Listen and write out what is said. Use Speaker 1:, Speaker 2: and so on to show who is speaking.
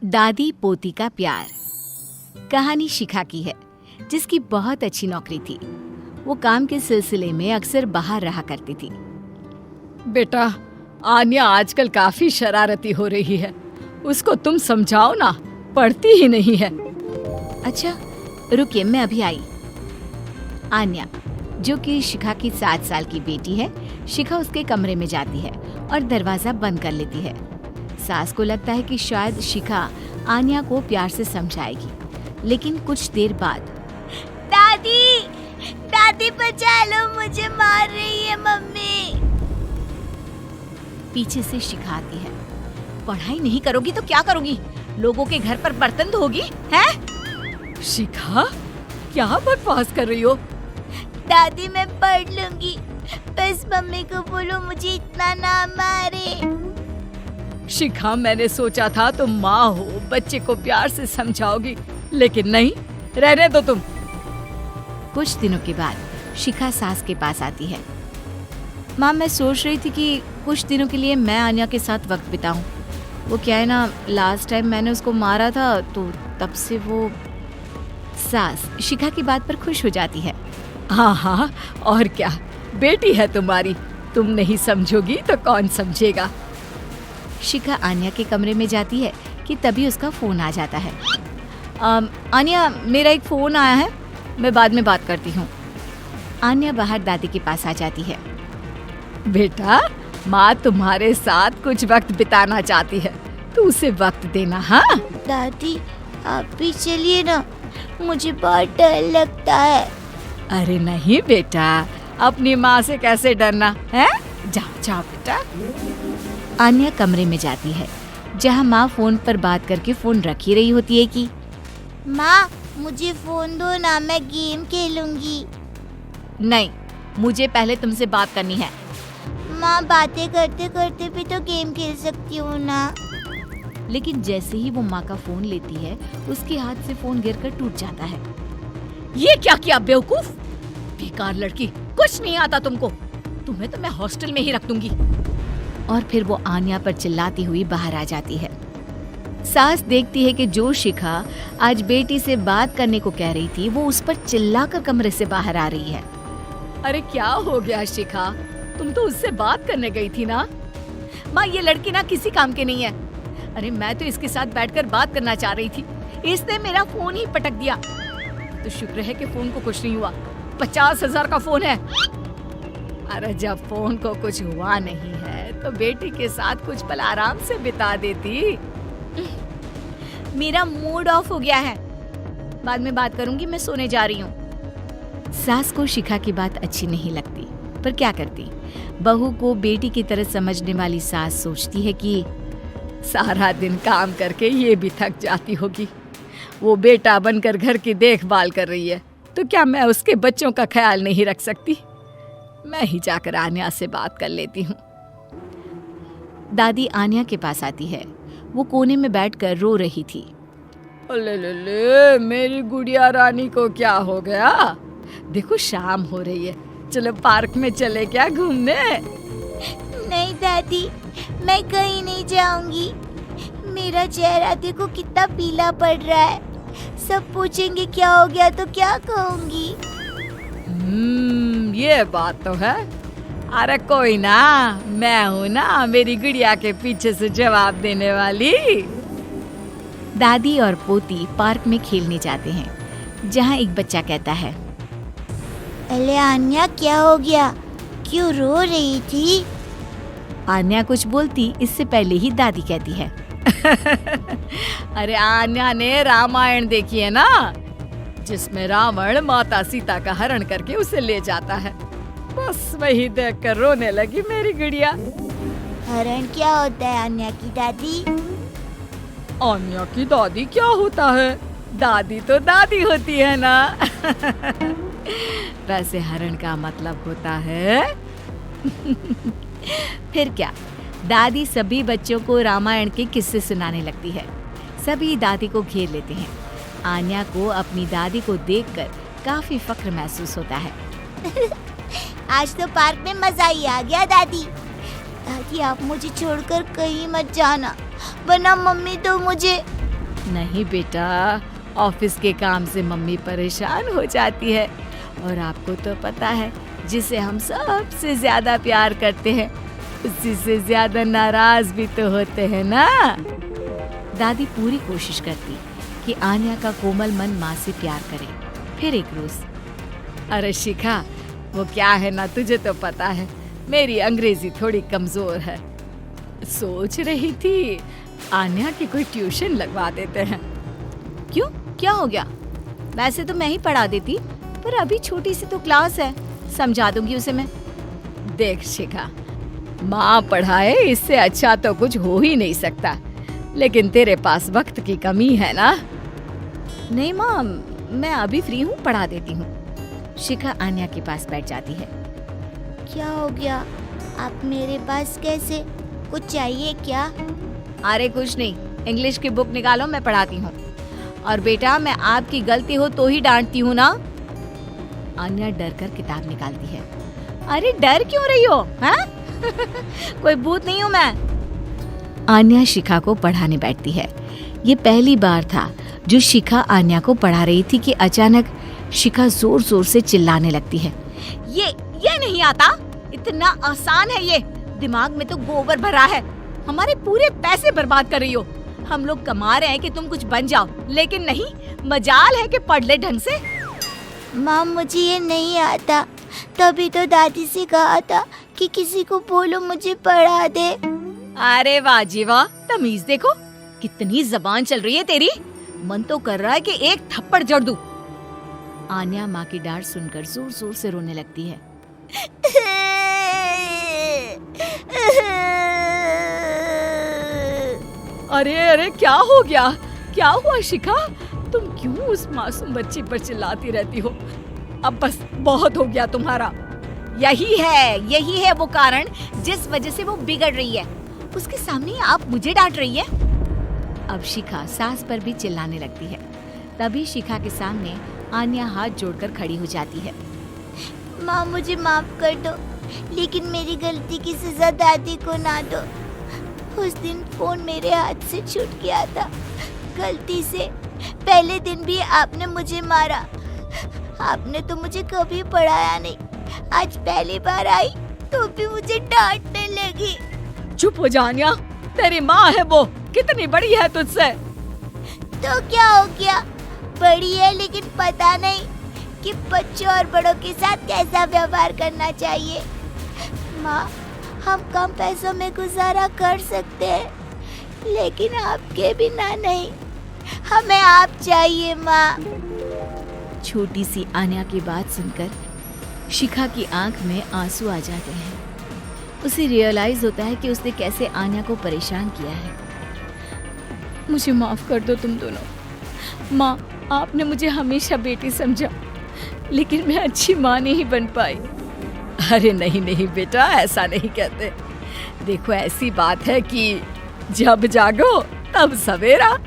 Speaker 1: दादी पोती का प्यार। कहानी शिखा की है, जिसकी बहुत अच्छी नौकरी थी। वो काम के सिलसिले में अक्सर बाहर रहा करती थी।
Speaker 2: बेटा, आन्या आजकल काफी शरारती हो रही है। उसको तुम समझाओ ना, पढ़ती ही नहीं है।
Speaker 1: अच्छा रुकिए, मैं अभी आई। आन्या, जो कि शिखा की 7 साल की बेटी है, शिखा उसके कमरे में जाती है और दरवाजा बंद कर लेती है। सास को लगता है कि शायद शिखा आन्या को प्यार से समझाएगी, लेकिन कुछ देर बाद दादी, दादी बचा लो, मुझे मार रही है मम्मी। पीछे से शिखा आती है। पढ़ाई नहीं करोगी तो क्या करोगी? लोगों के घर पर बर्तन धोगी हैं?
Speaker 2: शिखा, क्या बकवास कर रही हो?
Speaker 1: दादी मैं पढ़ लूंगी, बस मम्मी को बोलो मुझे इतना ना मारे।
Speaker 2: शिखा, मैंने सोचा था तुम माँ हो, बच्चे को प्यार से समझाओगी, लेकिन नहीं, रहने दो तुम।
Speaker 1: कुछ दिनों के बाद शिखा सास के पास आती है। माँ, मैं सोच रही थी कि कुछ दिनों के लिए मैं आन्या के साथ वक्त बिताऊं। वो क्या है ना, लास्ट टाइम मैंने उसको मारा था, तो तब से वो। सास शिखा की बात पर खुश हो जाती है।
Speaker 2: हाँ हाँ, और क्या, बेटी है तुम्हारी, तुम नहीं समझोगी तो कौन समझेगा।
Speaker 1: शिखा आन्या के कमरे में जाती है कि तभी उसका फोन आ जाता है। आन्या, मेरा एक फोन आया है, मैं बाद में बात करती हूँ। आन्या बाहर दादी के पास आ जाती है।
Speaker 2: बेटा, माँ तुम्हारे साथ कुछ वक्त बिताना चाहती है, तो उसे वक्त देना। हाँ
Speaker 1: दादी, आप भी चलिए ना, मुझे बहुत डर लगता है।
Speaker 2: अरे नहीं बेटा, अपनी माँ से कैसे डरना है? जाओ जाओ बेटा।
Speaker 1: आन्या कमरे में जाती है, जहाँ माँ फोन पर बात करके फोन रख ही रही होती है कि माँ मुझे फोन दो ना, मैं गेम खेलूंगी। नहीं, मुझे पहले तुमसे बात करनी है। माँ, बातें करते करते भी तो गेम खेल सकती हूँ ना। लेकिन जैसे ही वो माँ का फोन लेती है, उसके हाथ से फोन गिरकर टूट जाता है।
Speaker 2: ये क्या किया बेवकूफ, बेकार लड़की, कुछ नहीं आता तुमको। तुम्हें तो मैं हॉस्टल में ही रख दूंगी।
Speaker 1: और फिर वो आन्या पर चिल्लाती हुई बाहर आ जाती है। सास देखती है कि जो शिखा आज बेटी से बात करने को कह रही थी, वो उस पर चिल्लाकर कमरे से बाहर आ रही है।
Speaker 2: अरे क्या हो गया शिखा, तुम तो उससे बात करने गई थी ना। माँ, ये लड़की ना किसी काम की नहीं है। अरे मैं तो इसके साथ बैठकर बात करना चाह रही थी, इसने मेरा फोन ही पटक दिया। तो शुक्र है कि फोन को कुछ नहीं हुआ, 50,000 का फोन है। अरे जब फोन को कुछ हुआ नहीं है, तो बेटी के साथ कुछ पल आराम से बिता देती।
Speaker 1: मेरा मूड ऑफ हो गया है, बाद में बात करूंगी, मैं सोने जा रही हूँ। सास को शिखा की बात अच्छी नहीं लगती, पर क्या करती। बहू को बेटी की तरह समझने वाली सास सोचती है कि
Speaker 2: सारा दिन काम करके ये भी थक जाती होगी, वो बेटा बनकर घर की देखभाल कर रही है, तो क्या मैं उसके बच्चों का ख्याल नहीं रख सकती? मैं ही जाकर आन्या से बात कर लेती हूँ।
Speaker 1: दादी आन्या के पास आती है। वो कोने में बैठकर रो रही थी।
Speaker 2: ले, मेरी गुड़िया रानी को क्या हो गया? देखो शाम हो रही है, चलो पार्क में चले क्या घूमने?
Speaker 1: नहीं दादी, मैं कहीं नहीं जाऊंगी। मेरा चेहरा देखो कितना पीला पड़ रहा है। सब पूछेंगे क्या हो गया तो क्या कहूंगी?
Speaker 2: ये बात तो है। अरे कोई ना, मैं हूँ ना मेरी गुड़िया के पीछे से जवाब देने वाली।
Speaker 1: दादी और पोती पार्क में खेलने जाते हैं, जहाँ एक बच्चा कहता है, अरे आन्या, क्या हो गया, क्यों रो रही थी? आन्या कुछ बोलती इससे पहले ही दादी कहती है,
Speaker 2: अरे आन्या ने रामायण देखी है ना, जिसमें रावण माता सीता का हरण करके उसे ले जाता है। बस वही देखकर रोने लगी मेरी गुड़िया।
Speaker 1: हरण क्या होता है आन्या की दादी?
Speaker 2: आन्या की दादी क्या होता है? दादी तो दादी होती है ना। वैसे हरण का मतलब होता है
Speaker 1: फिर क्या, दादी सभी बच्चों को रामायण के किस्से सुनाने लगती है। सभी दादी को घेर लेते हैं। आन्या को अपनी दादी को देखकर काफी फख्र महसूस होता है। आज तो पार्क में मजा ही आ गया दादी। दादी, आप मुझे छोड़कर कहीं मत जाना, वरना मम्मी तो मुझे।
Speaker 2: नहीं बेटा, ऑफिस के काम से मम्मी परेशान हो जाती है और आपको तो पता है जिसे हम सबसे ज्यादा प्यार करते हैं उसी से ज्यादा नाराज भी तो होते हैं ना। दादी पूरी कोशिश करती कि आन्या का कोमल मन माँ से प्यार करे। फिर एक रोज, अरे शिखा, वो क्या है ना, तुझे तो पता है मेरी अंग्रेजी थोड़ी कमजोर है। सोच रही थी आन्या की कोई ट्यूशन लगवा देते हैं।
Speaker 1: क्यों, क्या हो गया? वैसे तो मैं ही पढ़ा देती, पर अभी छोटी सी तो क्लास है, समझा दूंगी उसे मैं।
Speaker 2: देख शिखा, माँ पढ़ाए इससे अच्छा तो कुछ हो ही नहीं सकता, लेकिन तेरे पास वक्त की कमी है ना।
Speaker 1: नहीं माँ, मैं अभी फ्री हूँ, पढ़ा देती हूँ। शिखा आन्या के पास बैठ जाती है। क्या हो गया? आप मेरे पास कैसे? कुछ चाहिए क्या?
Speaker 2: अरे कुछ नहीं, इंग्लिश की बुक निकालो, मैं पढ़ाती हूँ। और बेटा, मैं आपकी गलती हो तो ही डांटती हूँ ना।
Speaker 1: आन्या डर कर किताब निकालती है।
Speaker 2: अरे डर क्यों रही हो, हाँ? कोई भूत नहीं हूँ मैं।
Speaker 1: आन्या शिखा को पढ़ाने बैठती है। ये पहली बार था जो शिखा आन्या को पढ़ा रही थी कि अचानक शिखा जोर जोर से चिल्लाने लगती है।
Speaker 2: ये नहीं आता, इतना आसान है ये, दिमाग में तो गोबर भरा है। हमारे पूरे पैसे बर्बाद कर रही हो। हम लोग कमा रहे हैं कि तुम कुछ बन जाओ, लेकिन नहीं, मजाल है कि पढ़ ले ढंग से।
Speaker 1: माँ, मुझे ये नहीं आता, तभी तो दादी से कहा था कि किसी को बोलो मुझे पढ़ा दे।
Speaker 2: अरे वाह जी वाह, तमीज देखो, कितनी जबान चल रही है तेरी। मन तो कर रहा है कि एक थप्पड़ जड़ दूं।
Speaker 1: आन्या माँ की डांट सुनकर जोर जोर से रोने लगती है।
Speaker 2: अरे अरे, क्या हो गया? क्या हुआ शिखा? तुम क्यों उस मासूम बच्ची पर चिल्लाती रहती हो? अब बस बहुत हो गया तुम्हारा। यही है वो कारण जिस वजह से वो बिगड़ रही है। उसके सामने आप मुझे डांट रही है।
Speaker 1: अब शिखा सास पर भी चिल्लाने लगती है। तभी शिखा के सामने आन्या हाथ जोड़कर खड़ी हो जाती है। माँ, मुझे माफ कर दो, लेकिन मेरी गलती की सजा दादी को ना दो। उस दिन फोन मेरे हाथ से छूट गया था, गलती से। पहले दिन भी आपने मुझे मारा। आपने तो मुझे कभी पढ़ाया नहीं, आज पहली बार आई तो भी मुझे डांटने लगी।
Speaker 2: चुप हो जा आन्या, तेरी माँ है वो, कितनी बड़ी है तुझसे।
Speaker 1: तो क्या हो गया, बड़ी है, लेकिन पता नहीं कि बच्चों और बड़ों के साथ कैसा व्यवहार करना चाहिए। माँ, हम कम पैसों में गुजारा कर सकते हैं, लेकिन आपके बिना नहीं। हमें आप चाहिए माँ। छोटी सी आन्या की बात सुनकर शिखा की आंख में आंसू आ जाते हैं। उसे रियलाइज होता है कि उसने कैसे आन्या को परेशान किया है।
Speaker 2: मुझे माफ कर दो तुम दोनों। माँ, आपने मुझे हमेशा बेटी समझा, लेकिन मैं अच्छी माँ नहीं बन पाई। अरे नहीं नहीं बेटा, ऐसा नहीं कहते। देखो, ऐसी बात है कि जब जागो तब सवेरा।